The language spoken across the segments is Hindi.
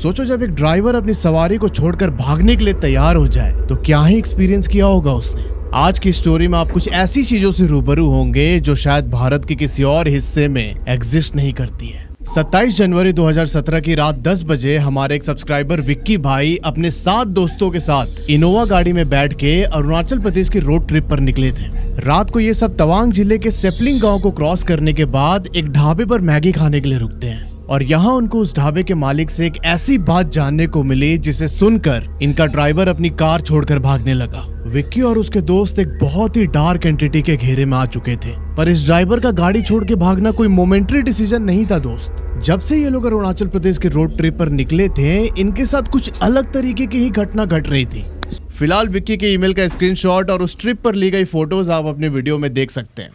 सोचो जब एक ड्राइवर अपनी सवारी को छोड़कर भागने के लिए तैयार हो जाए तो क्या ही एक्सपीरियंस किया होगा उसने। आज की स्टोरी में आप कुछ ऐसी चीजों से रूबरू होंगे जो शायद भारत के किसी और हिस्से में एग्जिस्ट नहीं करती है। 27 जनवरी 2017 की रात 10 बजे हमारे एक सब्सक्राइबर विक्की भाई अपने 7 दोस्तों के साथ इनोवा गाड़ी में बैठ के अरुणाचल प्रदेश की रोड ट्रिप पर निकले थे। रात को ये सब तवांग जिले के सेपलिंग गांव को क्रॉस करने के बाद एक ढाबे पर मैगी खाने के लिए रुकते हैं और यहाँ उनको उस ढाबे के मालिक से एक ऐसी बात जानने को मिली जिसे सुनकर इनका ड्राइवर अपनी कार छोड़कर भागने लगा। विक्की और उसके दोस्त एक बहुत ही डार्क एंटिटी के घेरे में आ चुके थे, पर इस ड्राइवर का गाड़ी छोड़ के भागना कोई मोमेंटरी डिसीजन नहीं था दोस्त। जब से ये लोग अरुणाचल प्रदेश के रोड ट्रिप पर निकले थे, इनके साथ कुछ अलग तरीके की ही घटना घट रही थी। फिलहाल विक्की के ईमेल का स्क्रीनशॉट और उस ट्रिप पर ली गई फोटोज आप अपने वीडियो में देख सकते हैं।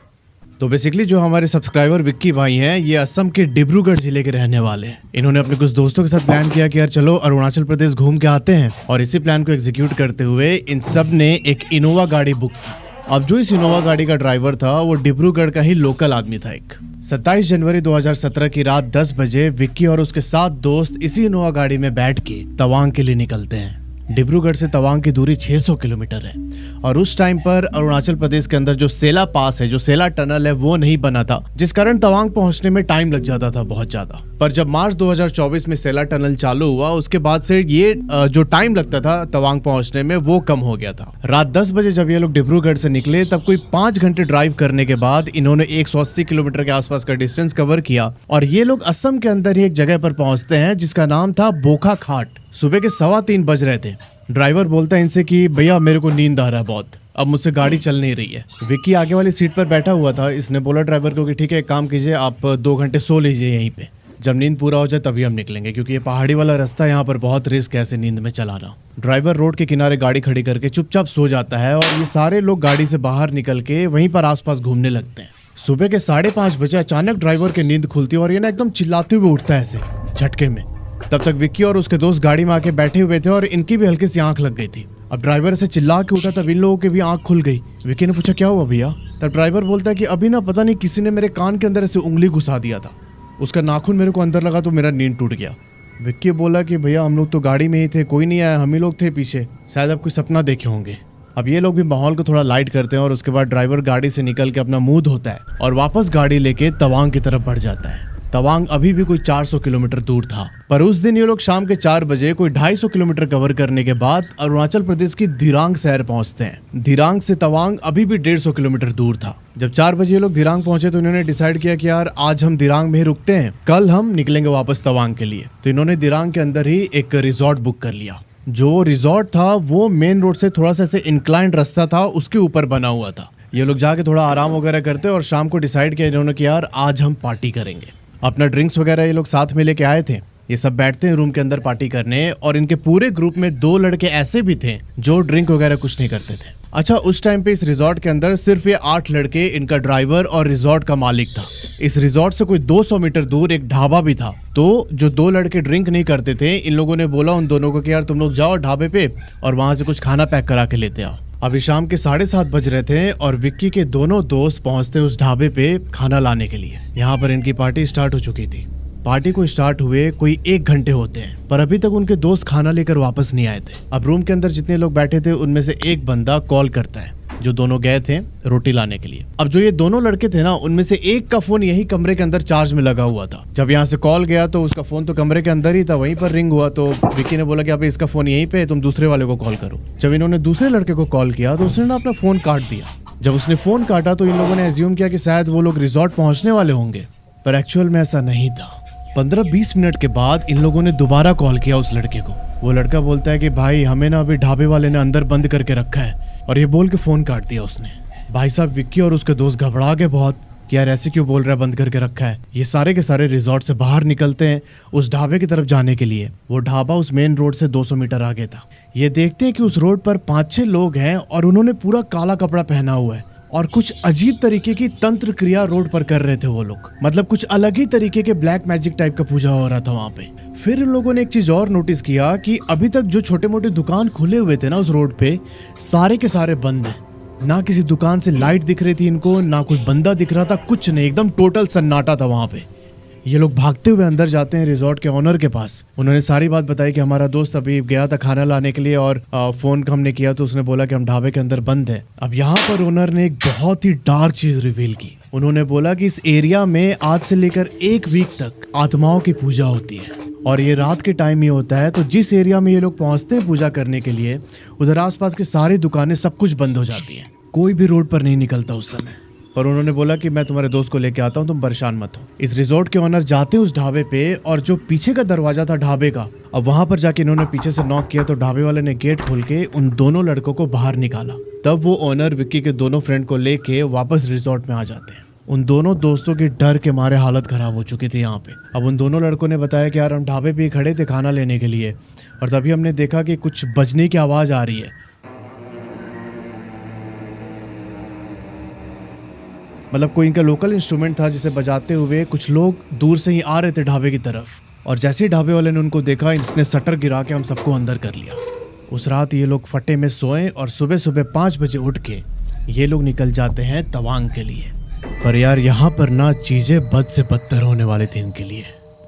तो बेसिकली जो हमारे सब्सक्राइबर विक्की भाई हैं, ये असम के डिब्रूगढ़ जिले के रहने वाले हैं। इन्होंने अपने कुछ दोस्तों के साथ प्लान किया कि यार चलो अरुणाचल प्रदेश घूम के आते हैं, और इसी प्लान को एग्जीक्यूट करते हुए इन सब ने एक इनोवा गाड़ी बुक की। अब जो इस इनोवा गाड़ी का ड्राइवर था वो डिब्रूगढ़ का ही लोकल आदमी था। एक 27 जनवरी 2017 की रात 10 बजे विक्की और उसके 7 दोस्त इसी इनोवा गाड़ी में बैठ के तवांग के लिए निकलते हैं। डिब्रूगढ़ से तवांग की दूरी 600 किलोमीटर है और उस टाइम पर अरुणाचल प्रदेश के अंदर जो सेला पास है, जो सेला टनल है, वो नहीं बना था, जिस कारण तवांग पहुंचने में टाइम लग जाता था बहुत ज्यादा। पर जब मार्च 2024 में सेला टनल चालू हुआ, उसके बाद से ये जो टाइम लगता था तवांग पहुंचने में वो कम हो गया था। रात 10 बजे जब ये लोग डिब्रूगढ़ से निकले तब कोई 5 घंटे ड्राइव करने के बाद इन्होंने 180 किलोमीटर के आसपास का डिस्टेंस कवर किया और ये लोग असम के अंदर ही एक जगह पर पहुंचते हैं जिसका नाम था बोखा खाट। सुबह के 3:15 बज रहे थे। ड्राइवर बोलता है इनसे कि भैया मेरे को नींद आ रहा है बहुत, अब मुझसे गाड़ी चल नहीं रही है। विक्की आगे वाली सीट पर बैठा हुआ था। इसने बोला ड्राइवर को कि ठीक है, एक काम कीजिए, आप 2 घंटे सो लीजिए यहीं पे, जब नींद पूरा हो जाए तभी हम निकलेंगे, क्योंकि ये पहाड़ी वाला रास्ता, यहाँ पर बहुत रिस्क है ऐसे नींद में चलाना। ड्राइवर रोड के किनारे गाड़ी खड़ी करके चुपचाप सो जाता है और ये सारे लोग गाड़ी से बाहर निकल के वहीं पर आसपास घूमने लगते हैं। सुबह के 5:30 बजे अचानक ड्राइवर की नींद खुलती है और ये ना एकदम चिल्लाते हुए उठता है ऐसे झटके में। तब तक विक्की और उसके दोस्त गाड़ी में आके बैठे हुए थे और इनकी भी हल्की सी आंख लग गई थी। अब ड्राइवर से चिल्ला के उठा तब इन लोगों की भी आंख खुल गई। विक्की ने पूछा क्या हुआ भैया? तब ड्राइवर बोलता है कि अभी ना पता नहीं किसी ने मेरे कान के अंदर ऐसे उंगली घुसा दिया था, उसका नाखून मेरे को अंदर लगा तो मेरा नींद टूट गया। विक्की बोला कि भैया हम लोग तो गाड़ी में ही थे, कोई नहीं आया, हम ही लोग थे पीछे, शायद आप कोई सपना देखे होंगे। अब ये लोग भी माहौल को थोड़ा लाइट करते हैं और उसके बाद ड्राइवर गाड़ी से निकल के अपना मुंह धोता है और वापस गाड़ी लेके तवांग की तरफ बढ़ जाता है। तवांग अभी भी कोई 400 किलोमीटर दूर था, पर उस दिन ये लोग शाम के 4 बजे कोई 250 किलोमीटर कवर करने के बाद अरुणाचल प्रदेश की दिरांग शहर पहुंचते हैं। दिरांग से तवांग अभी भी 150 किलोमीटर दूर था। जब 4 बजे ये लोग दिरांग पहुंचे तो इन्होंने डिसाइड किया कि यार आज हम दिरांग में ही रुकते हैं, कल हम निकलेंगे वापस तवांग के लिए। तो इन्होंने दिरांग के अंदर ही एक रिजॉर्ट बुक कर लिया। जो रिजॉर्ट था वो मेन रोड से थोड़ा सा ऐसे इंक्लाइंड रास्ता था, उसके ऊपर बना हुआ था। ये लोग जाके थोड़ा आराम वगैरह करते और शाम को डिसाइड किया इन्होंने कि यार आज हम पार्टी करेंगे। अपना ड्रिंक्स वगैरह ये लोग साथ में लेके आए थे। ये सब बैठते हैं रूम के अंदर पार्टी करने और इनके पूरे ग्रुप में 2 लड़के ऐसे भी थे जो ड्रिंक वगैरह कुछ नहीं करते थे। अच्छा, उस टाइम पे इस रिजॉर्ट के अंदर सिर्फ ये 8 लड़के, इनका ड्राइवर और रिजॉर्ट का मालिक था। इस रिजॉर्ट से कोई 200 मीटर दूर एक ढाबा भी था। तो जो 2 लड़के ड्रिंक नहीं करते थे, इन लोगों ने बोला उन दोनों को कि यार तुम लोग जाओ ढाबे पे और वहां से कुछ खाना पैक करा के लेते आओ। अभी शाम के 7:30 बज रहे थे और विक्की के दोनों दोस्त पहुंचते उस ढाबे पे खाना लाने के लिए। यहाँ पर इनकी पार्टी स्टार्ट हो चुकी थी। पार्टी को स्टार्ट हुए कोई 1 घंटे होते हैं, पर अभी तक उनके दोस्त खाना लेकर वापस नहीं आए थे। अब रूम के अंदर जितने लोग बैठे थे उनमें से एक बंदा कॉल करता है, जो दोनों गए थे रोटी लाने के लिए। अब जो ये दोनों लड़के थे ना, उनमें से एक का फोन यही कमरे के अंदर चार्ज में लगा हुआ था। जब यहाँ से कॉल गया तो उसका फोन तो कमरे के अंदर ही था, वहीं पर रिंग हुआ। तो विक्की ने बोला कि अभी इसका फोन यहीं पे, तुम दूसरे वाले को कॉल करो। जब इन्होंने दूसरे लड़के को कॉल किया तो उसने ना अपना फोन काट दिया। जब उसने फोन काटा तो इन लोगों ने एज्यूम किया कि शायद वो लोग रिजॉर्ट पहुंचने वाले होंगे, पर एक्चुअल में ऐसा नहीं था। 15-20 मिनट के बाद इन लोगों ने दोबारा कॉल किया उस लड़के को। वो लड़का बोलता है कि भाई हमें ना अभी ढाबे वाले ने अंदर बंद करके रखा है, और ये बोल के फोन काट दिया उसने। भाई साहब, विक्की और उसके दोस्त घबरा गए बहुत कि यार ऐसे क्यों बोल रहा है, बंद करके रखा है। ये सारे के सारे रिजॉर्ट से बाहर निकलते हैं उस ढाबे की तरफ जाने के लिए। वो ढाबा उस मेन रोड से 200 मीटर आगे था। ये देखते हैं कि उस रोड पर 5-6 लोग हैं और उन्होंने पूरा काला कपड़ा पहना हुआ है और कुछ अजीब तरीके की तंत्र क्रिया रोड पर कर रहे थे वो लोग। मतलब कुछ अलग ही तरीके के ब्लैक मैजिक टाइप का पूजा हो रहा था वहाँ पे। फिर उन लोगों ने एक चीज और नोटिस किया कि अभी तक जो छोटे मोटे दुकान खुले हुए थे ना उस रोड पे, सारे के सारे बंद हैं। ना किसी दुकान से लाइट दिख रही थी इनको, ना कोई बंदा दिख रहा था, कुछ नहीं, एकदम टोटल सन्नाटा था वहां पे। ये लोग भागते हुए अंदर जाते हैं रिजॉर्ट के ओनर के पास। उन्होंने सारी बात बताई कि हमारा दोस्त अभी गया था खाना लाने के लिए और फोन हमने किया तो उसने बोला कि हम ढाबे के अंदर बंद है। अब यहाँ पर ओनर ने एक बहुत ही डार्क चीज रिवील की। उन्होंने बोला कि इस एरिया में आज से लेकर 1 वीक तक आत्माओं की पूजा होती है और ये रात के टाइम ही होता है। तो जिस एरिया में ये लोग पहुंचते हैं पूजा करने के लिए, उधर आसपास की सारी दुकानें सब कुछ बंद हो जाती हैं। कोई भी रोड पर नहीं निकलता उस समय। और उन्होंने बोला कि मैं तुम्हारे दोस्त को लेके आता हूँ, तुम परेशान मत हो। इस रिजॉर्ट के ओनर जाते हैं उस ढाबे पे और जो पीछे का दरवाजा था ढाबे का, अब वहां पर जाके इन्होंने पीछे से नॉक किया तो ढाबे वाले ने गेट खोल के उन दोनों लड़कों को बाहर निकाला। तब वो ओनर विक्की के दोनों फ्रेंड को लेके वापस रिजॉर्ट में आ जाते हैं। उन दोनों दोस्तों की डर के मारे हालत खराब हो चुकी थी यहाँ पे। अब उन दोनों लड़कों ने बताया कि यार हम ढाबे पे खड़े थे खाना लेने के लिए और तभी हमने देखा कि कुछ बजने की आवाज आ रही है। मतलब कोई इनका लोकल इंस्ट्रूमेंट था जिसे बजाते हुए कुछ लोग दूर से ही आ रहे थे ढाबे की तरफ। और जैसे ही ढाबे वाले ने उनको देखा, इसने शटर गिरा के हम सबको अंदर कर लिया। उस रात ये लोग फटे में सोए और सुबह सुबह 5 बजे उठ के ये लोग निकल जाते हैं तवांग के लिए। पर यार यहाँ पर ना चीजें बद से बदतर होने वाली थी इनके लिए।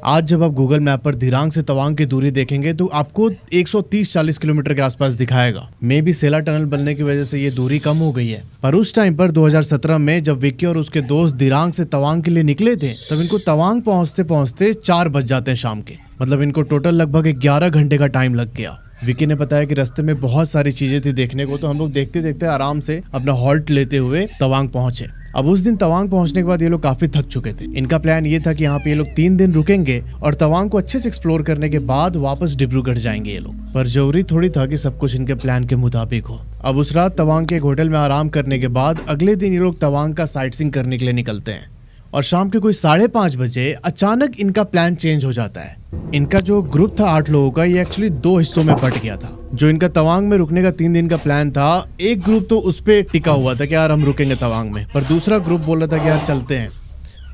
आज जब आप गूगल मैप पर दिरांग से तवांग की दूरी देखेंगे तो आपको 130-40 किलोमीटर के आसपास दिखाएगा। मे बी सेला टनल बनने की वजह से ये दूरी कम हो गई है। पर उस टाइम पर 2017 में जब विक्की और उसके दोस्त दिरांग से तवांग के लिए निकले थे, तब इनको तवांग पहुंचते पहुंचते 4 बज जाते हैं शाम के। मतलब इनको टोटल लगभग 11 घंटे का टाइम लग गया। विक्की ने बताया कि रास्ते में बहुत सारी चीजें थी देखने को, तो हम लोग देखते देखते आराम से अपना हॉल्ट लेते हुए तवांग पहुंचे। अब उस दिन तवांग पहुंचने के बाद ये लोग काफी थक चुके थे। इनका प्लान ये था कि यहाँ पे ये लोग 3 दिन रुकेंगे और तवांग को अच्छे से एक्सप्लोर करने के बाद वापस डिब्रूगढ़ जाएंगे ये लोग। पर जरूरी थोड़ी था कि सब कुछ इनके प्लान के मुताबिक हो। अब उस रात तवांग के एक होटल में आराम करने के बाद अगले दिन ये लोग तवांग का साइट सीइंग करने के लिए निकलते हैं और शाम के कोई 5:30 बजे अचानक इनका प्लान चेंज हो जाता है। इनका जो ग्रुप था 8 लोगों का, ये एक्चुअली 2 हिस्सों में बट गया था। जो इनका तवांग में रुकने का 3 दिन का प्लान था, एक ग्रुप तो उस पे टिका हुआ था कि यार हम रुकेंगे तवांग में, पर दूसरा ग्रुप बोल रहा था कि यार चलते हैं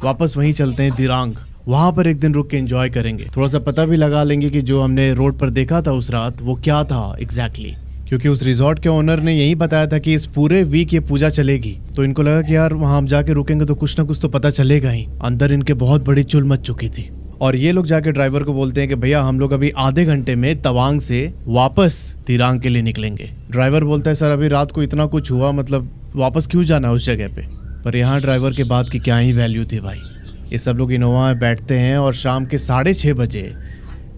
वापस वहीं चलते हैं दिरांग, वहां पर एक दिन रुक के एंजॉय करेंगे, थोड़ा सा पता भी लगा लेंगे कि जो हमने रोड पर देखा था उस रात वो क्या था एग्जैक्टली। क्योंकि उस रिजॉर्ट के ओनर ने यही बताया था कि इस पूरे वीक ये पूजा चलेगी। तो इनको लगा कि यार वहां हम जाके रुकेंगे तो कुछ ना कुछ तो पता चलेगा ही। अंदर इनके बहुत बड़ी चुल मच चुकी थी और ये लोग जाके ड्राइवर को बोलते हैं कि भैया हम लोग अभी आधे घंटे में तवांग से वापस दिरांग के लिए निकलेंगे। ड्राइवर बोलता है सर अभी रात को इतना कुछ हुआ, मतलब वापस क्यों जाना उस जगह पे। पर यहाँ ड्राइवर के बात की क्या ही वैल्यू थी भाई। ये सब लोग इनोवा में बैठते हैं और शाम के 6:30 बजे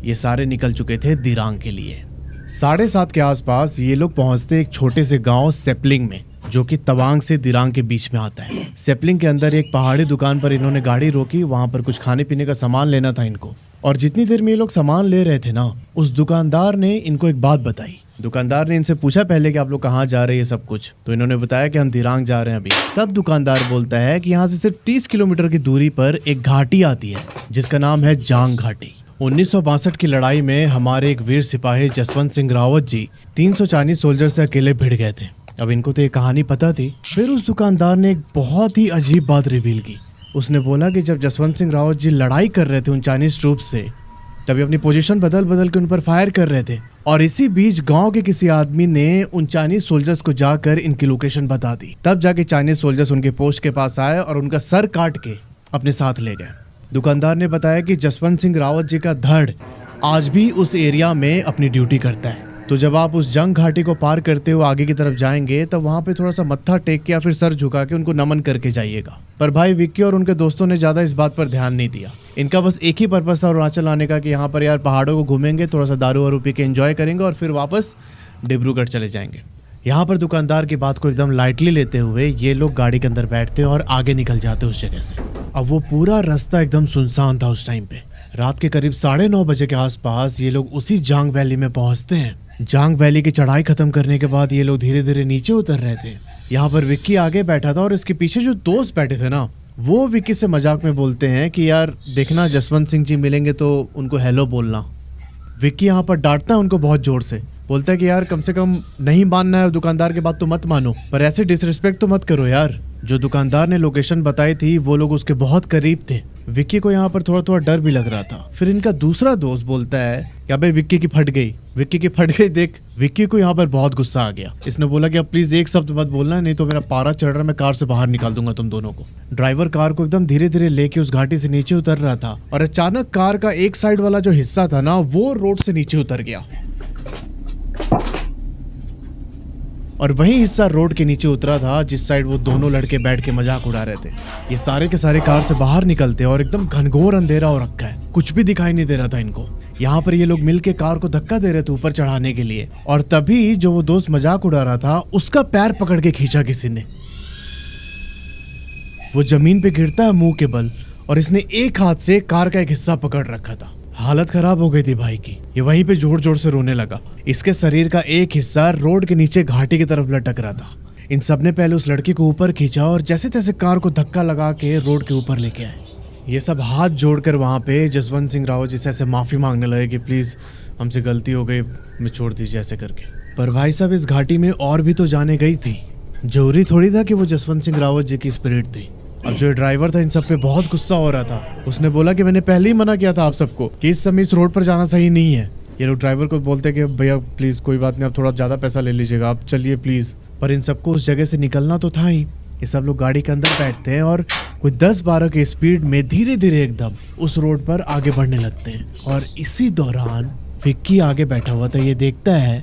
ये सारे निकल चुके थे दिरांग के लिए। 7:30 के आसपास ये लोग पहुंचते एक छोटे से गांव सेपलिंग में, जो कि तवांग से दिरांग के बीच में आता है। सेपलिंग के अंदर एक पहाड़ी दुकान पर इन्होंने गाड़ी रोकी, वहां पर कुछ खाने पीने का सामान लेना था इनको। और जितनी देर में ये लोग सामान ले रहे थे ना, उस दुकानदार ने इनको एक बात बताई। दुकानदार ने इनसे पूछा पहले कि आप लोग कहाँ जा रहे हैं सब कुछ, तो इन्होंने बताया कि हम दिरांग जा रहे हैं अभी। तब दुकानदार बोलता है कि यहाँ से सिर्फ 30 किलोमीटर की दूरी पर एक घाटी आती है जिसका नाम है जांग घाटी। 1962 की लड़ाई में हमारे एक वीर सिपाही जसवंत सिंह रावत जी 300 चाइनीज सोल्जर से अकेले भिड़ गए थे। अब इनको तो ये कहानी पता थी। फिर उस दुकानदार ने एक बहुत ही अजीब बात रिवील की। उसने बोला कि जब जसवंत सिंह रावत जी लड़ाई कर रहे थे उन चाइनीज ट्रूप्स से, तभी अपनी पोजीशन बदल बदल के उन पर फायर कर रहे थे और इसी बीच गांव के किसी आदमी ने उन चाइनीज सोल्जर्स को जाकर इनकी लोकेशन बता दी। तब जाके चाइनीज सोल्जर्स उनके पोस्ट के पास आए और उनका सर काट के अपने साथ ले गए। दुकानदार ने बताया कि जसवंत सिंह रावत जी का धड़ आज भी उस एरिया में अपनी ड्यूटी करता है। तो जब आप उस जंग घाटी को पार करते हुए आगे की तरफ जाएंगे तब वहां पे थोड़ा सा मत्था टेक के या फिर सर झुका के उनको नमन करके जाइएगा। पर भाई विक्की और उनके दोस्तों ने ज्यादा इस बात पर ध्यान नहीं दिया। इनका बस एक ही पर्पस था अरुणाचल आने का कि यहाँ पर यार पहाड़ों को घूमेंगे, थोड़ा सा दारू वारू पी के एंजॉय करेंगे और फिर वापस डिब्रूगढ़ चले जाएंगे। यहाँ पर दुकानदार की बात को एकदम लाइटली लेते हुए ये लोग गाड़ी के अंदर बैठते और आगे निकल जाते उस जगह से। अब वो पूरा रास्ता एकदम सुनसान था उस टाइम पे। रात के करीब 9:30 बजे के आसपास ये लोग उसी जांग वैली में पहुंचते हैं। जांग वैली की चढ़ाई खत्म करने के बाद ये लोग धीरे धीरे नीचे उतर रहे थे। यहाँ पर विक्की आगे बैठा था और इसके पीछे जो दोस्त बैठे थे ना, वो विक्की से मजाक में बोलते हैं कि यार देखना जसवंत सिंह जी मिलेंगे तो उनको हेलो बोलना। विक्की यहाँ पर डांटता है उनको बहुत जोर से, बोलता है कि यार कम से कम नहीं मानना है दुकानदार के बात तो मत मानो, पर ऐसे डिसरिस्पेक्ट तो मत करो यार। जो दुकानदार ने लोकेशन बताई थी वो लोग उसके बहुत करीब थे। विक्की को यहाँ पर थोड़ा थोड़ा डर भी लग रहा था। फिर इनका दूसरा दोस्त बोलता है कि अबे विक्की की फट गई, विक्की की फट गई देख। विक्की को यहाँ पर बहुत गुस्सा आ गया। इसने बोला कि अब प्लीज एक शब्द मत बोलना, नहीं तो मेरा पारा चढ़ रहा, मैं कार से बाहर निकाल दूंगा तुम दोनों को। ड्राइवर कार को एकदम धीरे धीरे लेके उस घाटी से नीचे उतर रहा था और अचानक कार का एक साइड वाला जो हिस्सा था ना वो रोड से नीचे उतर गया और वही हिस्सा रोड के नीचे उतरा था जिस साइड वो दोनों लड़के बैठ के मजाक उड़ा रहे थे। ये सारे के सारे कार से बाहर निकलते और एकदम घनघोर अंधेरा हो रखा है, कुछ भी दिखाई नहीं दे रहा था इनको। यहाँ पर ये लोग मिलके कार को धक्का दे रहे थे ऊपर चढ़ाने के लिए और तभी जो वो दोस्त मजाक उड़ा रहा था उसका पैर पकड़ के खींचा किसी ने। वो जमीन पे गिरता है मुंह के बल और इसने एक हाथ से कार का एक हिस्सा पकड़ रखा था। हालत खराब हो गई थी भाई की। ये वहीं पे जोर जोर से रोने लगा। इसके शरीर का एक हिस्सा रोड के नीचे घाटी की तरफ लटक रहा था। इन सब ने पहले उस लड़के को ऊपर खींचा और जैसे तैसे कार को धक्का लगा के रोड के ऊपर लेके आए। ये सब हाथ जोड़कर वहां पे जसवंत सिंह रावत जी से ऐसे माफी मांगने लगे कि प्लीज हमसे गलती हो गई, हमें छोड़ दीजिए ऐसे करके। पर भाई साहब इस घाटी में और भी तो जाने गई थी, जरूरी थोड़ी था कि वो जसवंत सिंह रावत जी की स्पिरिट थी। अब जो ड्राइवर था इन सब पे बहुत गुस्सा हो रहा था। उसने बोला कि मैंने पहले ही मना किया था आप सबको कि इस समय इस रोड पर जाना सही नहीं है। ये लोग ड्राइवर को बोलते हैं कि भैया प्लीज कोई बात नहीं, आप थोड़ा ज्यादा पैसा ले लीजिएगा, आप चलिए प्लीज। पर इन सबको उस जगह से निकलना तो था ही। ये सब लोग गाड़ी के अंदर बैठते हैं और कोई 10-12 की स्पीड में धीरे धीरे एकदम उस रोड पर आगे बढ़ने लगते हैं। और इसी दौरान विक्की आगे बैठा हुआ था। ये देखता है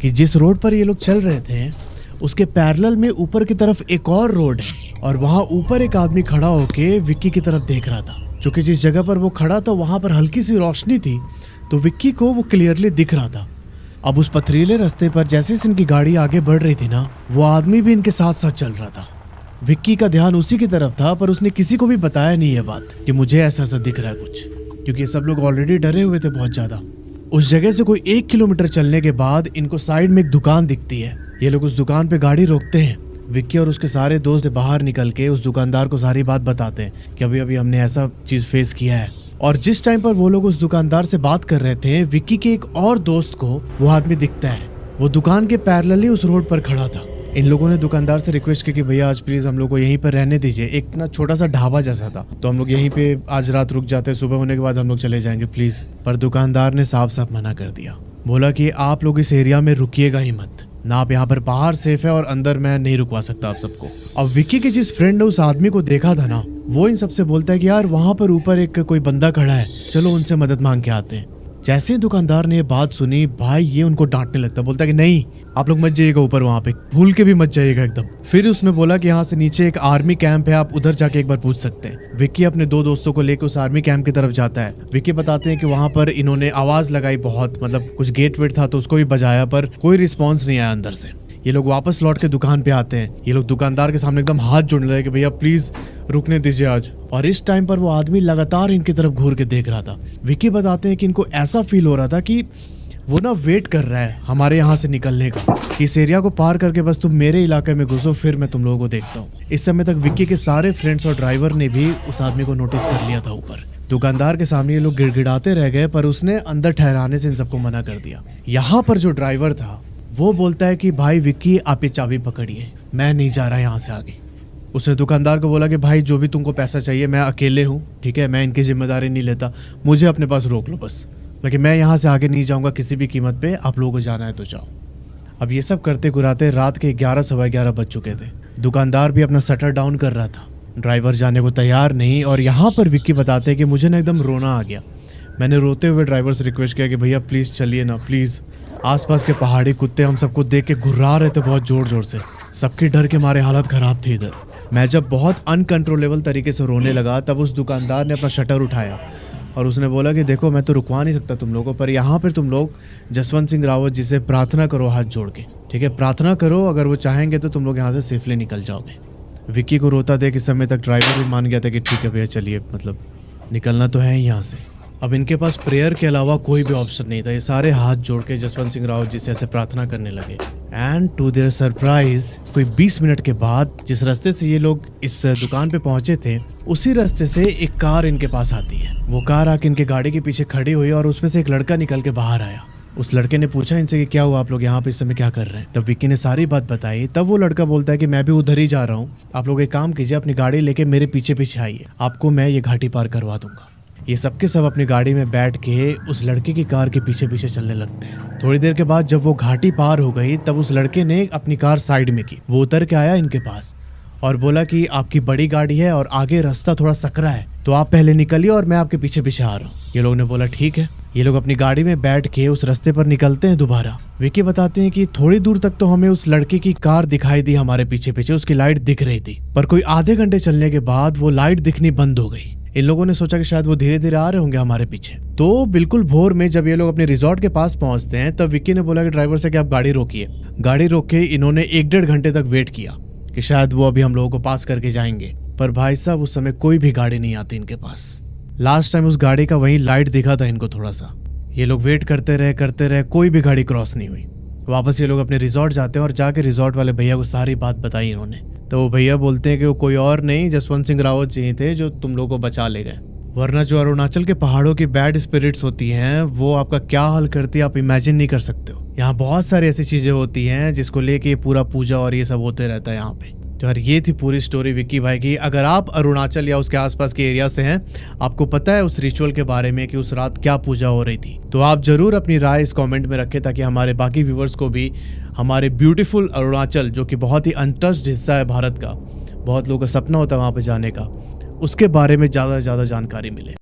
कि जिस रोड पर ये लोग चल रहे थे उसके पैरेलल में ऊपर की तरफ एक और रोड है और वहां ऊपर एक आदमी खड़ा होके विक्की की तरफ देख रहा था। क्योंकि जिस जगह पर वो खड़ा था वहां पर हल्की सी रोशनी थी तो विक्की को वो क्लियरली दिख रहा था। अब उस पथरीले रास्ते पर जैसे इनकी गाड़ी आगे बढ़ रही थी ना, वो आदमी भी इनके साथ साथ चल रहा था। विक्की का ध्यान उसी की तरफ था पर उसने किसी को भी बताया नहीं ये बात कि मुझे ऐसा ऐसा दिख रहा है कुछ, क्योंकि ये सब लोग ऑलरेडी डरे हुए थे बहुत ज्यादा। उस जगह से कोई 1 किलोमीटर चलने के बाद इनको साइड में एक दुकान दिखती है। ये लोग उस दुकान पे गाड़ी रोकते हैं। विक्की और उसके सारे दोस्त बाहर निकल के उस दुकानदार को सारी बात बताते हैं कि अभी अभी हमने ऐसा चीज फेस किया है। और जिस टाइम पर वो लोग उस दुकानदार से बात कर रहे थे, विक्की के एक और दोस्त को वो आदमी दिखता है। वो दुकान के पैरेलल ही उस रोड पर खड़ा था। इन लोगों ने दुकानदार से रिक्वेस्ट की कि भैया आज प्लीज हम लोग को यहीं पर रहने दीजिए। एक ना छोटा सा ढाबा जैसा था तो हम लोग यहीं पे आज रात रुक जाते हैं, सुबह होने के बाद हम लोग चले जाएंगे प्लीज। पर दुकानदार ने साफ साफ मना कर दिया। बोला कि आप लोग इस एरिया में रुकिएगा ही मत, ना आप यहाँ पर बाहर सेफ है और अंदर मैं नहीं रुकवा सकता आप सबको। अब विक्की के जिस फ्रेंड ने उस आदमी को देखा था ना, वो इन सबसे बोलता है कि यार वहां पर ऊपर एक कोई बंदा खड़ा है, चलो उनसे मदद मांग के आते हैं। जैसे ही दुकानदार ने ये बात सुनी, भाई ये उनको डांटने लगता, बोलता है कि नहीं आप लोग मत जाइएगा ऊपर, वहां पे भूल के भी मत जाइएगा एकदम। फिर उसने बोला कि यहाँ से नीचे एक आर्मी कैंप है, आप उधर जाके एक बार पूछ सकते हैं। विक्की अपने 2 दोस्तों को लेकर उस आर्मी कैंप की तरफ जाता है। विक्की बताते हैं कि वहां पर इन्होंने आवाज लगाई बहुत, मतलब कुछ गेट वेट था तो उसको भी बजाया पर कोई रिस्पॉन्स नहीं आया अंदर से। ये लोग वापस लौट के दुकान पे आते हैं। ये लोग दुकानदार के सामने एकदम हाथ जोड़ने लगे कि भैया प्लीज रुकने दीजिए आज। और इस टाइम पर वो आदमी लगातार इनकी तरफ घूर के देख रहा था। विक्की बताते हैं कि इनको ऐसा फील हो रहा था कि वो ना वेट कर रहा है हमारे यहाँ से निकलने का, कि इस एरिया को पार करके बस तुम मेरे इलाके में घुसो, फिर मैं तुम लोगों को देखता हूँ। इस समय तक विक्की के सारे फ्रेंड्स और ड्राइवर ने भी उस आदमी को नोटिस कर लिया था ऊपर। दुकानदार के सामने ये लोग गिड़गिड़ाते रह गए पर उसने अंदर ठहराने से इन सबको मना कर दिया। यहाँ पर जो ड्राइवर था वो बोलता है कि भाई विक्की आप ये चाबी पकड़िए, मैं नहीं जा रहा यहाँ से आगे। उसने दुकानदार को बोला कि भाई जो भी तुमको पैसा चाहिए, मैं अकेले हूँ, ठीक है, मैं इनकी जिम्मेदारी नहीं लेता, मुझे अपने पास रोक लो बस, लेकिन मैं यहाँ से आगे नहीं जाऊँगा किसी भी कीमत पे, आप लोगों को जाना है तो जाओ। अब ये सब करते कुराते रात के 11-11:15 बज चुके थे। दुकानदार भी अपना शटर डाउन कर रहा था, ड्राइवर जाने को तैयार नहीं। और यहाँ पर विक्की बताते हैं कि मुझे ना एकदम रोना आ गया। मैंने रोते हुए ड्राइवर से रिक्वेस्ट किया कि भैया प्लीज़ चलिए ना प्लीज़। आसपास के पहाड़ी कुत्ते हम सबको देख के घुर्रा रहे थे बहुत जोर जोर से, सबके डर के मारे हालत ख़राब थी इधर। मैं जब बहुत अनकंट्रोलेबल तरीके से रोने लगा तब उस दुकानदार ने अपना शटर उठाया और उसने बोला कि देखो मैं तो रुकवा नहीं सकता तुम लोगों पर, यहाँ पर तुम लोग जसवंत सिंह रावत जी से प्रार्थना करो हाथ जोड़ के, ठीक है, प्रार्थना करो, अगर वो चाहेंगे तो तुम लोग यहाँ से सेफली निकल जाओगे। विक्की को रोता देख इस समय तक ड्राइवर भी मान गया था कि ठीक है भैया चलिए, मतलब निकलना तो है ही यहाँ से। अब इनके पास प्रेयर के अलावा कोई भी ऑप्शन नहीं था। ये सारे हाथ जोड़ के जसवंत सिंह रावत जी से ऐसे प्रार्थना करने लगे। एंड टू देयर सरप्राइज कोई 20 मिनट के बाद जिस रास्ते से ये लोग इस दुकान पे पहुंचे थे, उसी रास्ते से एक कार इनके पास आती है। वो कार आके इनके गाड़ी के पीछे खड़ी हुई और उसमें से एक लड़का निकल के बाहर आया। उस लड़के ने पूछा इनसे कि क्या हुआ, आप लोग यहाँ पे इस समय क्या कर रहे हैं। तब विक्की ने सारी बात बताई। तब वो लड़का बोलता है कि मैं भी उधर ही जा रहा हूँ, आप लोग एक काम कीजिए, अपनी गाड़ी लेके मेरे पीछे पीछे आइए, आपको मैं ये घाटी पार करवा दूंगा। ये सबके सब अपनी गाड़ी में बैठ के उस लड़के की कार के पीछे पीछे चलने लगते हैं। थोड़ी देर के बाद जब वो घाटी पार हो गई तब उस लड़के ने अपनी कार साइड में की। वो उतर के आया इनके पास और बोला कि आपकी बड़ी गाड़ी है और आगे रास्ता थोड़ा सकरा है, तो आप पहले निकलिए और मैं आपके पीछे पीछे आ रहा हूँ। ये लोग ने बोला ठीक है। ये लोग अपनी गाड़ी में बैठ के उस रास्ते पर निकलते हैं दोबारा। विकी बताते हैं कि थोड़ी दूर तक तो हमें उस लड़के की कार दिखाई दी, हमारे पीछे पीछे उसकी लाइट दिख रही थी, पर कोई आधे घंटे चलने के बाद वो लाइट दिखनी बंद हो गई। इन लोगों ने सोचा कि शायद वो धीरे धीरे आ रहे होंगे हमारे पीछे। तो बिल्कुल भोर में जब ये लोग अपने रिजॉर्ट के पास पहुंचते हैं तब विक्की ने बोला कि ड्राइवर से कि आप गाड़ी रोकिए। गाड़ी रोक के इन्होंने 1-1.5 घंटे तक वेट किया कि शायद वो अभी हम लोगों को पास करके जाएंगे, पर भाई साहब उस समय कोई भी गाड़ी नहीं आती इनके पास। लास्ट टाइम उस गाड़ी का वहीं लाइट दिखा था इनको थोड़ा सा। ये लोग वेट करते रहे, कोई भी गाड़ी क्रॉस नहीं हुई। वापस ये लोग अपने रिजॉर्ट जाते हैं और जाके रिजॉर्ट वाले भैया को सारी बात बताई इन्होंने। तो वो भैया बोलते हैं कि वो कोई और नहीं जसवंत सिंह रावत जी थे जो तुम लोगों को बचा ले गए, वरना जो अरुणाचल के पहाड़ों की बैड स्पिरिट्स होती हैं वो आपका क्या हाल करती है आप इमेजिन नहीं कर सकते हो। यहाँ बहुत सारी ऐसी चीजें होती हैं जिसको लेके पूरा पूजा और ये सब होते रहता है यहाँ पे। तो यार ये थी पूरी स्टोरी विक्की भाई की। अगर आप अरुणाचल या उसके आसपास के एरिया से हैं, आपको पता है उस रिचुअल के बारे में कि उस रात क्या पूजा हो रही थी, तो आप जरूर अपनी राय इस कमेंट में रखें ताकि हमारे बाकी व्यूवर्स को भी हमारे ब्यूटीफुल अरुणाचल, जो कि बहुत ही अनटच्ड हिस्सा है भारत का, बहुत लोगों का सपना होता है वहाँ पे जाने का, उसके बारे में ज़्यादा से ज़्यादा जानकारी मिले।